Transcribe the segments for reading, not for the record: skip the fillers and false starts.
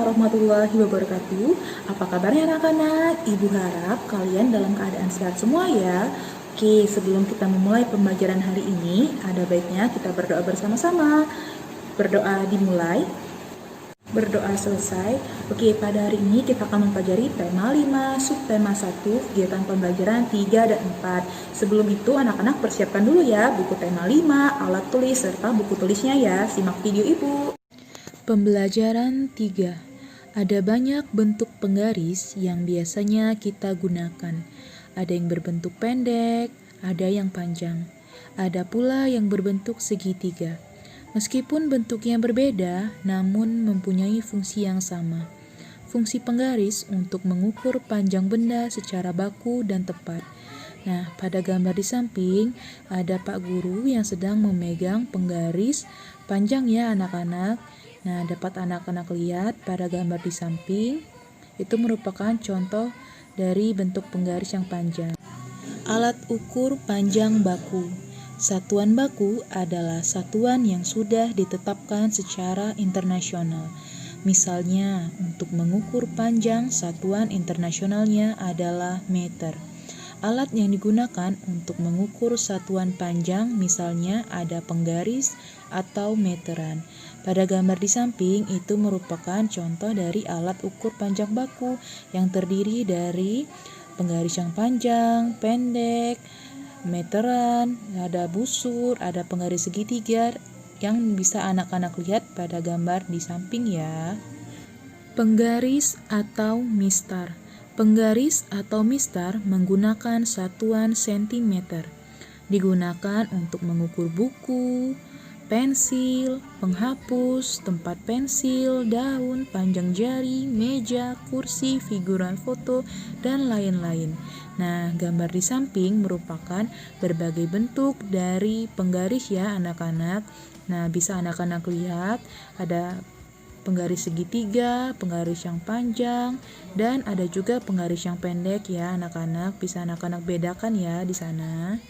warahmatullahi wabarakatuh. Apa kabarnya anak-anak? Ibu harap kalian dalam keadaan sehat semua ya. Oke, sebelum kita memulai pembelajaran hari ini, ada baiknya kita berdoa bersama-sama. Berdoa dimulai, berdoa selesai. Oke, pada hari ini kita akan mempelajari tema 5, subtema 1, kegiatan pembelajaran 3 dan 4. Sebelum itu anak-anak persiapkan dulu ya buku tema 5, alat tulis, serta buku tulisnya ya. Simak video ibu. Pembelajaran 3. Ada banyak bentuk penggaris yang biasanya kita gunakan. Ada yang berbentuk pendek, ada yang panjang. Ada pula yang berbentuk segitiga. Meskipun bentuknya berbeda, namun mempunyai fungsi yang sama. Fungsi penggaris untuk mengukur panjang benda secara baku dan tepat. Nah, pada gambar di samping ada Pak Guru yang sedang memegang penggaris panjang ya anak-anak. Nah, dapat anak-anak lihat pada gambar di samping, itu merupakan contoh dari bentuk penggaris yang panjang. Alat ukur panjang baku. Satuan baku adalah satuan yang sudah ditetapkan secara internasional. Misalnya, untuk mengukur panjang, satuan internasionalnya adalah meter. Alat yang digunakan untuk mengukur satuan panjang misalnya ada penggaris atau meteran. Pada gambar di samping itu merupakan contoh dari alat ukur panjang baku yang terdiri dari penggaris yang panjang, pendek, meteran, ada busur, ada penggaris segitiga yang bisa anak-anak lihat pada gambar di samping ya. Penggaris atau mistar. Penggaris atau mistar menggunakan satuan sentimeter. Digunakan untuk mengukur buku, pensil, penghapus, tempat pensil, daun, panjang jari, meja, kursi, figuran foto, dan lain-lain. Nah, gambar di samping merupakan berbagai bentuk dari penggaris ya anak-anak. Nah, bisa anak-anak lihat ada penggaris segitiga, penggaris yang panjang, dan ada juga penggaris yang pendek ya anak-anak. Bisa anak-anak bedakan ya di sana.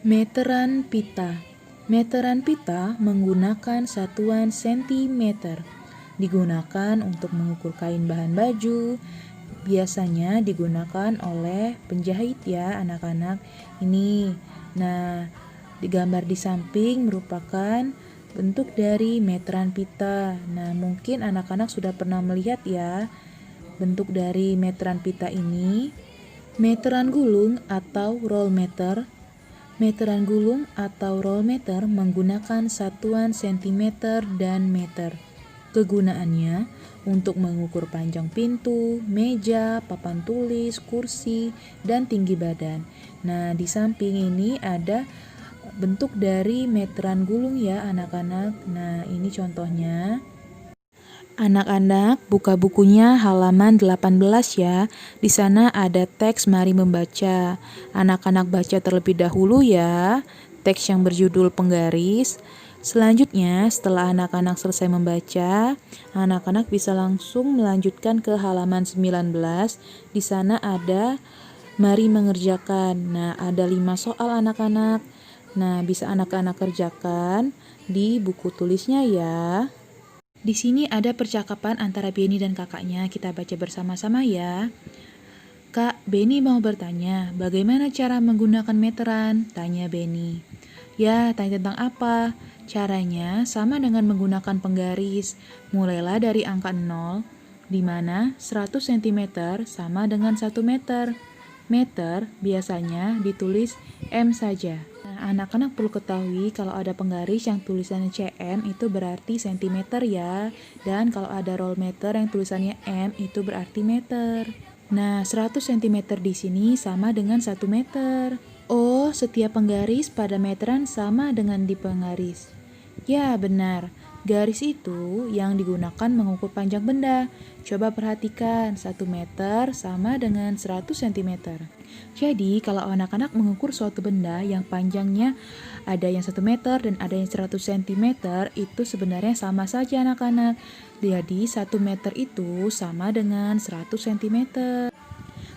Meteran pita. Meteran pita menggunakan satuan sentimeter. Digunakan untuk mengukur kain bahan baju. Biasanya digunakan oleh penjahit ya anak-anak. Ini. Nah, di gambar di samping merupakan bentuk dari meteran pita. Nah, mungkin anak-anak sudah pernah melihat ya bentuk dari meteran pita ini. Meteran gulung atau roll meter. Meteran gulung atau roll meter menggunakan satuan sentimeter dan meter. Kegunaannya untuk mengukur panjang pintu, meja, papan tulis, kursi, dan tinggi badan. Nah, di samping ini ada bentuk dari meteran gulung ya anak-anak. Nah, ini contohnya. Anak-anak buka bukunya halaman 18 ya. Di sana ada teks mari membaca. Anak-anak baca terlebih dahulu ya teks yang berjudul penggaris. Selanjutnya setelah anak-anak selesai membaca, anak-anak bisa langsung melanjutkan ke halaman 19. Di sana ada mari mengerjakan. Nah, ada 5 soal anak-anak. Nah, bisa anak-anak kerjakan di buku tulisnya ya. Di sini ada percakapan antara Benny dan kakaknya. Kita baca bersama-sama ya. Kak, Benny mau bertanya, bagaimana cara menggunakan meteran? Tanya Benny. Ya, tanya tentang apa? Caranya sama dengan menggunakan penggaris. Mulailah dari angka 0, di mana 100 cm sama dengan 1 meter. Meter biasanya ditulis M saja. Nah, anak-anak perlu ketahui kalau ada penggaris yang tulisannya cm itu berarti cm ya. Dan kalau ada roll meter yang tulisannya M itu berarti meter. Nah, 100 cm di sini sama dengan 1 meter. Oh, setiap penggaris pada meteran sama dengan di penggaris. Ya, benar. Garis itu yang digunakan mengukur panjang benda. Coba perhatikan, 1 meter sama dengan 100 cm. Jadi, kalau anak-anak mengukur suatu benda yang panjangnya ada yang 1 meter dan ada yang 100 cm, itu sebenarnya sama saja anak-anak. Jadi, 1 meter itu sama dengan 100 cm.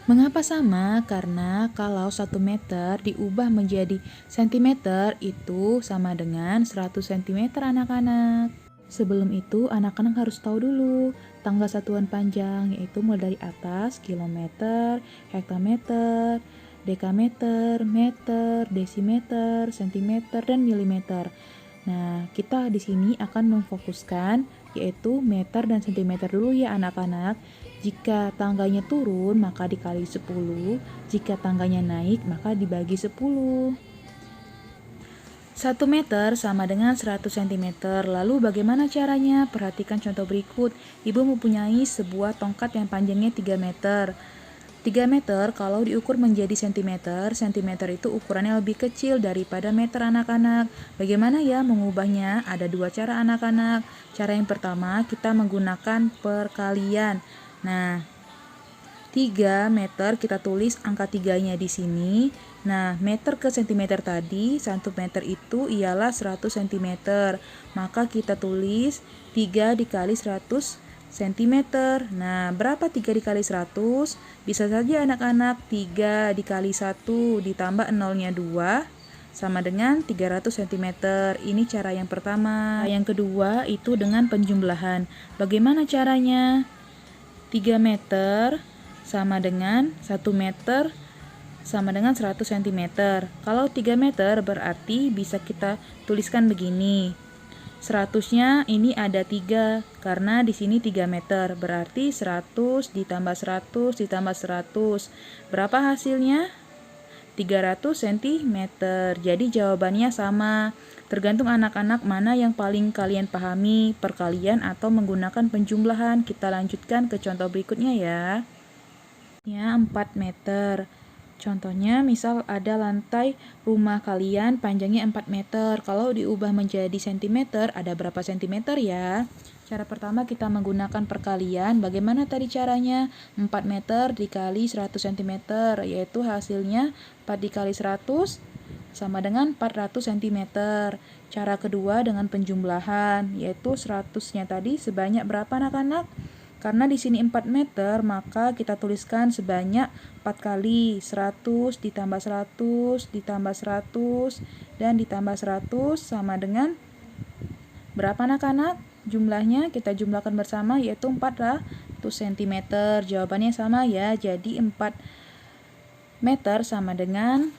Mengapa sama? Karena kalau 1 meter diubah menjadi sentimeter itu sama dengan 100 cm anak-anak. Sebelum itu, anak-anak harus tahu dulu tanggal satuan panjang, yaitu mulai dari atas, kilometer, hektameter, dekameter, meter, desimeter, sentimeter, dan milimeter. Nah, kita di sini akan memfokuskan yaitu meter dan sentimeter dulu ya anak-anak. Jika tangganya turun, maka dikali 10. Jika tangganya naik, maka dibagi 10. 1 meter sama dengan 100 cm. Lalu bagaimana caranya? Perhatikan contoh berikut. Ibu mempunyai sebuah tongkat yang panjangnya 3 meter. 3 meter kalau diukur menjadi sentimeter, sentimeter itu ukurannya lebih kecil daripada meter anak-anak. Bagaimana ya mengubahnya? Ada dua cara anak-anak. Cara yang pertama, kita menggunakan perkalian. Nah, 3 meter kita tulis angka 3-nya di sini. Nah, meter ke sentimeter tadi, 1 meter itu ialah 100 cm. Maka kita tulis 3 dikali 100 cm. Nah, berapa 3 dikali 100? Bisa saja anak-anak 3 dikali 1 ditambah nolnya 2 sama dengan 300 cm. Ini cara yang pertama. Yang kedua itu dengan penjumlahan. Bagaimana caranya? 3 meter sama dengan 1 meter sama dengan 100 cm. Kalau 3 meter berarti bisa kita tuliskan begini. 100-nya ini ada 3 karena di sini 3 meter. Berarti 100 ditambah 100 ditambah 100. Berapa hasilnya? 300 cm. Jadi jawabannya sama. Tergantung anak-anak mana yang paling kalian pahami, perkalian atau menggunakan penjumlahan. Kita lanjutkan ke contoh berikutnya ya. 4 meter. Contohnya misal ada lantai rumah kalian panjangnya 4 meter. Kalau diubah menjadi sentimeter, ada berapa sentimeter ya? Cara pertama kita menggunakan perkalian. Bagaimana tadi caranya? 4 meter dikali 100 cm, yaitu hasilnya 4 dikali 100 sama dengan 400 cm. Cara kedua dengan penjumlahan, yaitu 100-nya tadi sebanyak berapa anak-anak? Karena di sini 4 meter, maka kita tuliskan sebanyak 4 kali 100 ditambah 100 ditambah 100 dan ditambah 100 sama dengan berapa anak-anak? Jumlahnya kita jumlahkan bersama yaitu 400 cm. Jawabannya sama ya, jadi 4 meter sama dengan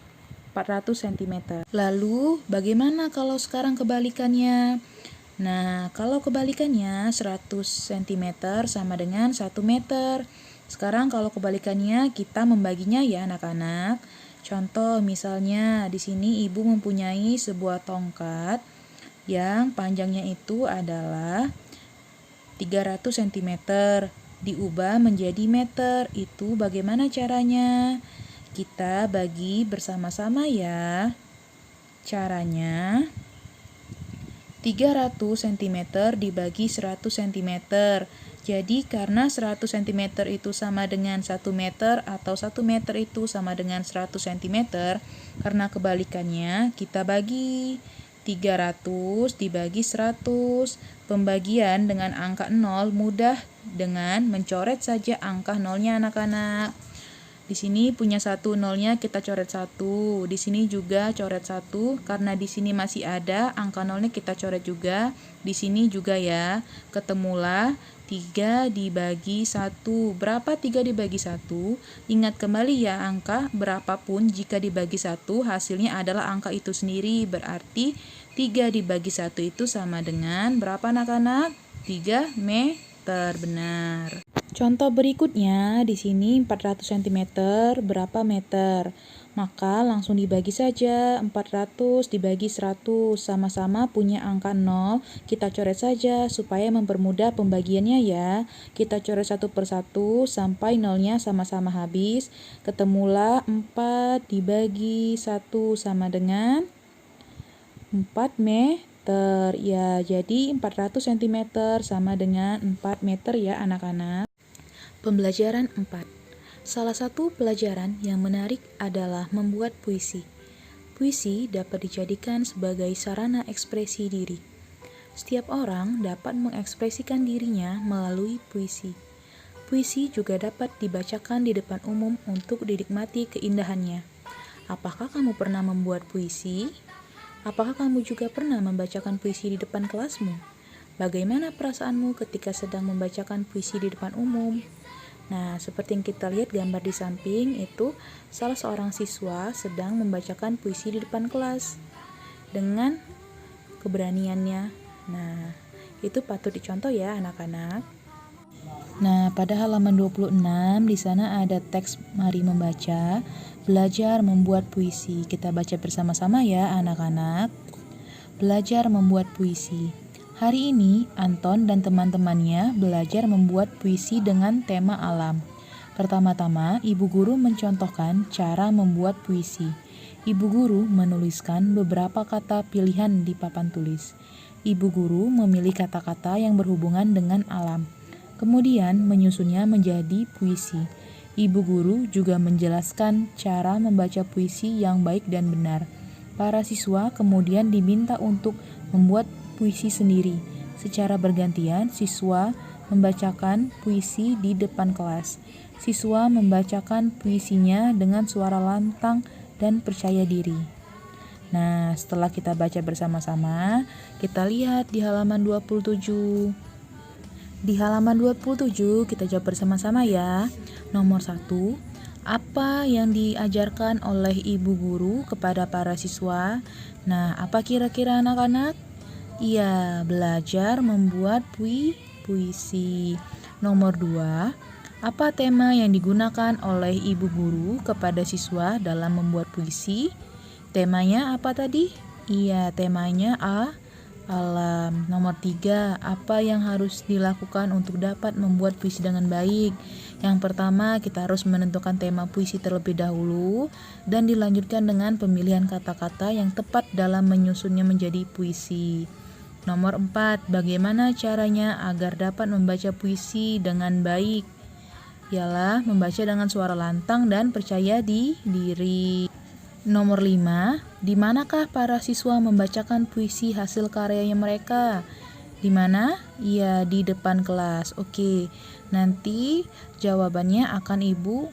400 cm. Lalu bagaimana kalau sekarang kebalikannya? Nah, kalau kebalikannya 100 cm sama dengan 1 meter. Sekarang kalau kebalikannya kita membaginya ya anak-anak. Contoh misalnya di sini ibu mempunyai sebuah tongkat yang panjangnya itu adalah 300 cm. Diubah menjadi meter. Itu bagaimana caranya? Kita bagi bersama-sama ya. Caranya 300 cm dibagi 100 cm. Jadi karena 100 cm itu sama dengan 1 meter atau 1 meter itu sama dengan 100 cm, karena kebalikannya kita bagi 300 dibagi 100. Pembagian dengan angka 0 mudah dengan mencoret saja angka nolnya anak-anak. Di sini punya 1 nolnya kita coret 1. Di sini juga coret 1 karena di sini masih ada angka nolnya kita coret juga. Di sini juga ya. Ketemulah 3 dibagi 1. Berapa 3 dibagi 1? Ingat kembali ya angka berapapun jika dibagi 1 hasilnya adalah angka itu sendiri. Berarti 3 dibagi 1 itu sama dengan berapa anak-anak? 3 meter. Benar. Contoh berikutnya, di sini 400 cm berapa meter? Maka langsung dibagi saja, 400 dibagi 100, sama-sama punya angka 0, kita coret saja supaya mempermudah pembagiannya ya. Kita coret satu persatu sampai nolnya sama-sama habis, ketemulah 4 dibagi 1 sama dengan 4 meter. Ya, jadi 400 cm sama dengan 4 meter ya anak-anak. Pembelajaran 4. Salah satu pelajaran yang menarik adalah membuat puisi. Puisi dapat dijadikan sebagai sarana ekspresi diri. Setiap orang dapat mengekspresikan dirinya melalui puisi. Puisi juga dapat dibacakan di depan umum untuk dinikmati keindahannya. Apakah kamu pernah membuat puisi? Apakah kamu juga pernah membacakan puisi di depan kelasmu? Bagaimana perasaanmu ketika sedang membacakan puisi di depan umum? Nah, seperti yang kita lihat gambar di samping itu salah seorang siswa sedang membacakan puisi di depan kelas dengan keberaniannya. Nah, itu patut dicontoh ya anak-anak. Nah, pada halaman 26 di sana ada teks mari membaca, belajar membuat puisi. Kita baca bersama-sama ya anak-anak. Belajar membuat puisi. Hari ini Anton dan teman-temannya belajar membuat puisi dengan tema alam. Pertama-tama, ibu guru mencontohkan cara membuat puisi. Ibu guru menuliskan beberapa kata pilihan di papan tulis. Ibu guru memilih kata-kata yang berhubungan dengan alam. Kemudian menyusunnya menjadi puisi. Ibu guru juga menjelaskan cara membaca puisi yang baik dan benar. Para siswa kemudian diminta untuk membuat puisi sendiri. Secara bergantian, siswa membacakan puisi di depan kelas. Siswa membacakan puisinya dengan suara lantang dan percaya diri. Nah, setelah kita baca bersama-sama, kita lihat di halaman 27. Di halaman 27 kita jawab bersama-sama ya. Nomor 1, apa yang diajarkan oleh ibu guru kepada para siswa? Nah, apa kira-kira anak-anak? Iya, belajar membuat puisi. Nomor 2, apa tema yang digunakan oleh ibu guru kepada siswa dalam membuat puisi? Temanya apa tadi? Iya, temanya alam. Nomor 3, apa yang harus dilakukan untuk dapat membuat puisi dengan baik? Yang pertama, kita harus menentukan tema puisi terlebih dahulu dan dilanjutkan dengan pemilihan kata-kata yang tepat dalam menyusunnya menjadi puisi. Nomor 4, bagaimana caranya agar dapat membaca puisi dengan baik? Ialah membaca dengan suara lantang dan percaya diri. Nomor 5, di manakah para siswa membacakan puisi hasil karyanya mereka? Di mana? Iya, di depan kelas. Oke, nanti jawabannya akan Ibu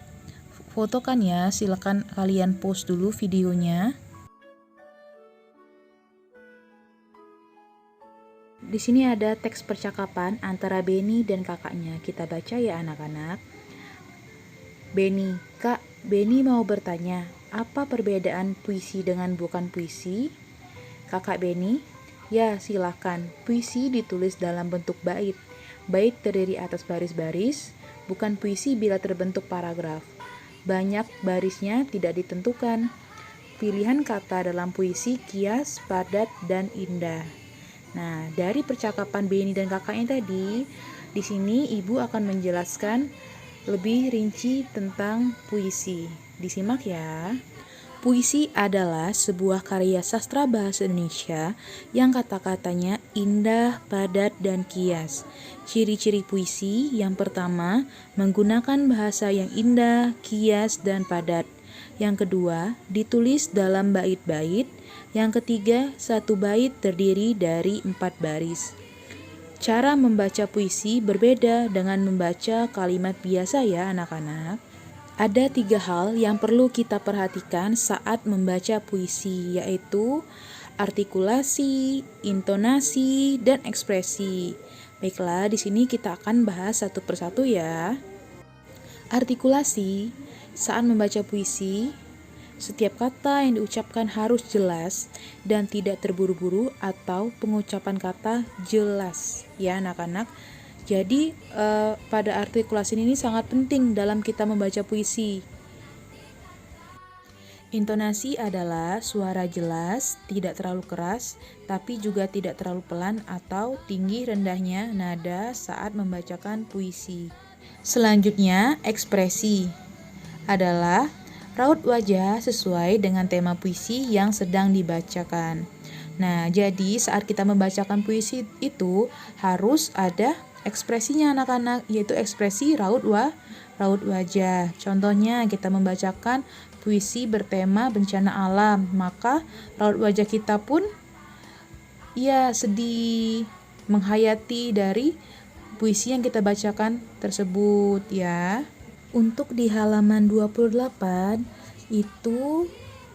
fotokan ya. Silakan kalian post dulu videonya. Di sini ada teks percakapan antara Beni dan kakaknya. Kita baca ya anak-anak. Beni, Kak, Beni mau bertanya, apa perbedaan puisi dengan bukan puisi? Kakak Beni, ya silakan. Puisi ditulis dalam bentuk bait. Bait terdiri atas baris-baris, bukan puisi bila terbentuk paragraf. Banyak barisnya tidak ditentukan. Pilihan kata dalam puisi kias, padat, dan indah. Nah, dari percakapan Beni dan kakaknya tadi, di sini ibu akan menjelaskan lebih rinci tentang puisi. Disimak ya. Puisi adalah sebuah karya sastra bahasa Indonesia yang kata-katanya indah, padat, dan kias. Ciri-ciri puisi yang pertama, menggunakan bahasa yang indah, kias, dan padat. Yang kedua, ditulis dalam bait-bait. Yang ketiga, satu bait terdiri dari 4 baris. Cara membaca puisi berbeda dengan membaca kalimat biasa ya anak-anak. Ada 3 hal yang perlu kita perhatikan saat membaca puisi, yaitu artikulasi, intonasi, dan ekspresi. Baiklah, di sini kita akan bahas satu persatu ya. Artikulasi, saat membaca puisi, setiap kata yang diucapkan harus jelas dan tidak terburu-buru atau pengucapan kata jelas ya anak-anak. Jadi pada artikulasi ini sangat penting dalam kita membaca puisi. Intonasi adalah suara jelas, tidak terlalu keras, tapi juga tidak terlalu pelan atau tinggi rendahnya nada saat membacakan puisi. Selanjutnya, ekspresi adalah raut wajah sesuai dengan tema puisi yang sedang dibacakan. Nah, jadi saat kita membacakan puisi itu harus ada ekspresinya anak-anak, yaitu ekspresi raut wajah. Contohnya kita membacakan puisi bertema bencana alam, maka raut wajah kita pun ya sedih, menghayati dari puisi yang kita bacakan tersebut ya. Untuk di halaman 28 itu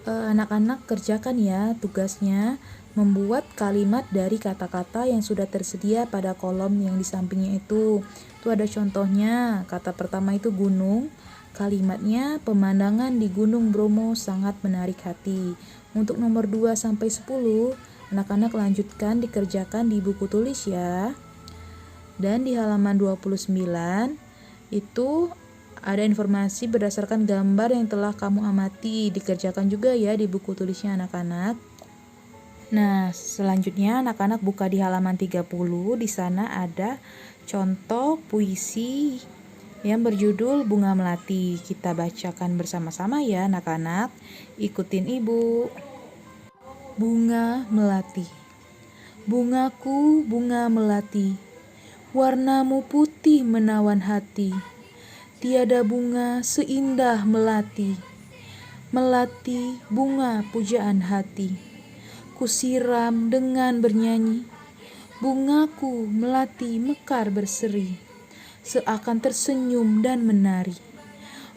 Anak-anak kerjakan ya tugasnya, membuat kalimat dari kata-kata yang sudah tersedia pada kolom yang di sampingnya itu. Itu ada contohnya. Kata pertama itu gunung. Kalimatnya pemandangan di Gunung Bromo sangat menarik hati. Untuk nomor 2 sampai 10, anak-anak lanjutkan dikerjakan di buku tulis ya. Dan di halaman 29 itu ada informasi berdasarkan gambar yang telah kamu amati. Dikerjakan juga ya di buku tulisnya anak-anak. Nah, selanjutnya anak-anak buka di halaman 30. Di sana ada contoh puisi yang berjudul Bunga Melati. Kita bacakan bersama-sama ya anak-anak. Ikutin ibu. Bunga melati. Bungaku bunga melati, warnamu putih menawan hati. Tiada bunga seindah melati. Melati bunga pujaan hati. Kusiram dengan bernyanyi. Bungaku melati mekar berseri. Seakan tersenyum dan menari.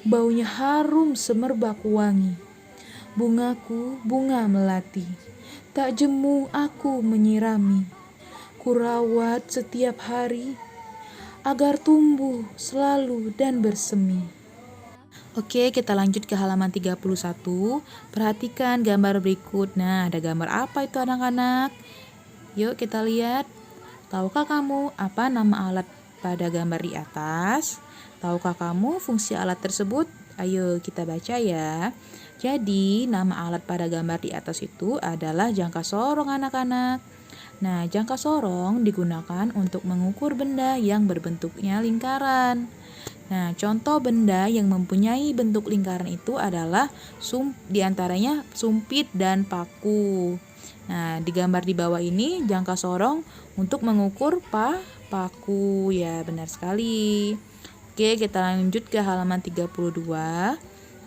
Baunya harum semerbak wangi. Bungaku bunga melati. Tak jemu aku menyirami. Kurawat setiap hari agar tumbuh selalu dan bersemi. Oke, kita lanjut ke halaman 31. Perhatikan gambar berikut. Nah, ada gambar apa itu anak-anak? Yuk kita lihat. Tahukah kamu apa nama alat pada gambar di atas? Tahukah kamu fungsi alat tersebut? Ayo kita baca ya. Jadi, nama alat pada gambar di atas itu adalah jangka sorong anak-anak. Nah, jangka sorong digunakan untuk mengukur benda yang berbentuknya lingkaran. Nah, contoh benda yang mempunyai bentuk lingkaran itu adalah diantaranya sumpit dan paku. Nah, di gambar di bawah ini jangka sorong untuk mengukur paku. Ya, benar sekali. Oke, kita lanjut ke halaman 32.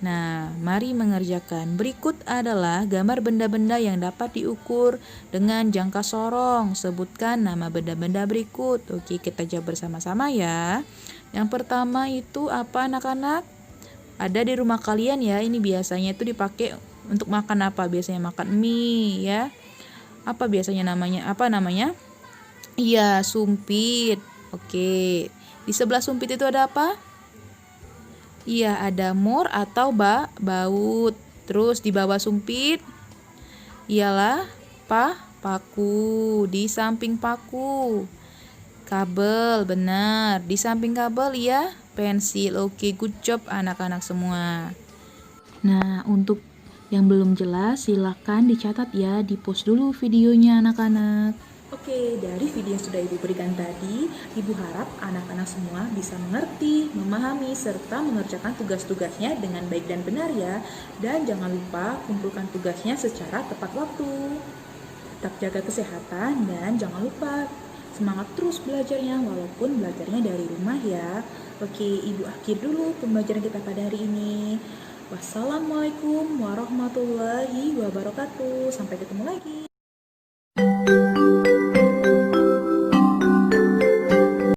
Nah, mari mengerjakan. Berikut adalah gambar benda-benda yang dapat diukur dengan jangka sorong. Sebutkan nama benda-benda berikut. Oke, kita jawab bersama-sama ya. Yang pertama itu apa anak-anak? Ada di rumah kalian ya. Ini biasanya itu dipakai untuk makan apa? Biasanya makan mie ya. Apa biasanya namanya? Apa namanya? Iya, sumpit. Oke. Di sebelah sumpit itu ada apa? Iya, ada mur atau baut. Terus di bawah sumpit ialah paku. Di samping paku kabel, benar. Di samping kabel ya pensil. Oke, good job anak-anak semua. Nah, untuk yang belum jelas silakan dicatat ya, di-post dulu videonya anak-anak. Oke, dari video yang sudah Ibu berikan tadi, Ibu harap anak-anak semua bisa mengerti, memahami, serta mengerjakan tugas-tugasnya dengan baik dan benar ya. Dan jangan lupa kumpulkan tugasnya secara tepat waktu. Tetap jaga kesehatan dan jangan lupa semangat terus belajarnya walaupun belajarnya dari rumah ya. Oke, Ibu akhir dulu pembelajaran kita pada hari ini. Wassalamualaikum warahmatullahi wabarakatuh. Sampai ketemu lagi.